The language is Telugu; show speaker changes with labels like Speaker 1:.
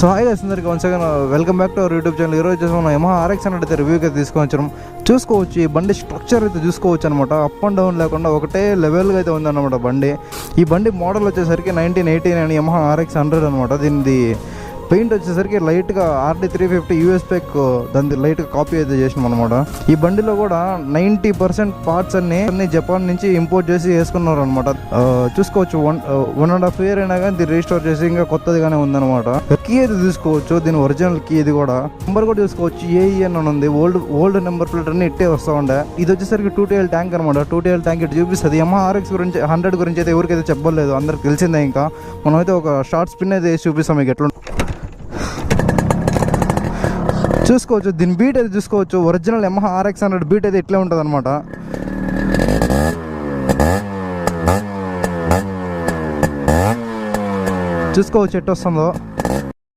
Speaker 1: సో హాయ్ గైస్, అందరికీ once again welcome back to our YouTube channel. ఈరోజు చేసి మనం యమహా RX అయితే రివ్యూకి అయితే తీసుకొని వచ్చాం. చూసుకోవచ్చు, ఈ బండి స్ట్రక్చర్ అయితే చూసుకోవచ్చు అనమాట. అప్ అండ్ డౌన్ లేకుండా ఒకటే లెవెల్గా అయితే ఉందన్నమాట బండి. ఈ బండి మోడల్ వచ్చేసరికి 1989 యమహా RX 100 అనమాట. దీనిది పెయింట్ వచ్చేసరికి లైట్గా RD350 US స్పెక్ దాని లైట్గా కాపీ అయితే చేసినాం అనమాట. ఈ బండిలో కూడా 90% పార్ట్స్ అన్ని జపాన్ నుంచి ఇంపోర్ట్ చేసి వేసుకున్నారు అనమాట. చూసుకోవచ్చు, 1.5 year అయినా కానీ దీన్ని రీస్టోర్ చేసి ఇంకా కొత్తదిగానే ఉందన్నమాట. కీ అయితే చూసుకోవచ్చు, దీని ఒరిజినల్ కీ. ఇది కూడా నెంబర్ కూడా చూసుకోవచ్చు, AEN అని ఉంది. ఓల్డ్ నెంబర్ ప్లేట్ అన్ని ఇట్టే వస్తూ ఉండే. ఇది వచ్చేసరికి 2TL ట్యాంక్ అనమాట. 2TL ట్యాంక్ ఇటు చూపిస్తుంది. యమహా RX గురించి 100 గురించి అయితే ఎవరికైతే చెప్పలేదు, అందరికి తెలిసిందే. ఇంకా మనమైతే ఒక షార్ట్ స్పిన్ అయితే వేసి చూపిస్తాం మీకు ఎట్లా చూసుకోవచ్చు. దీని బీట్ అయితే చూసుకోవచ్చు, ఒరిజినల్ యమహా RX 100 బీట్ అయితే ఇట్లే ఉంటుంది అనమాట. చూసుకోవచ్చు ఎట్టు వస్తుందో.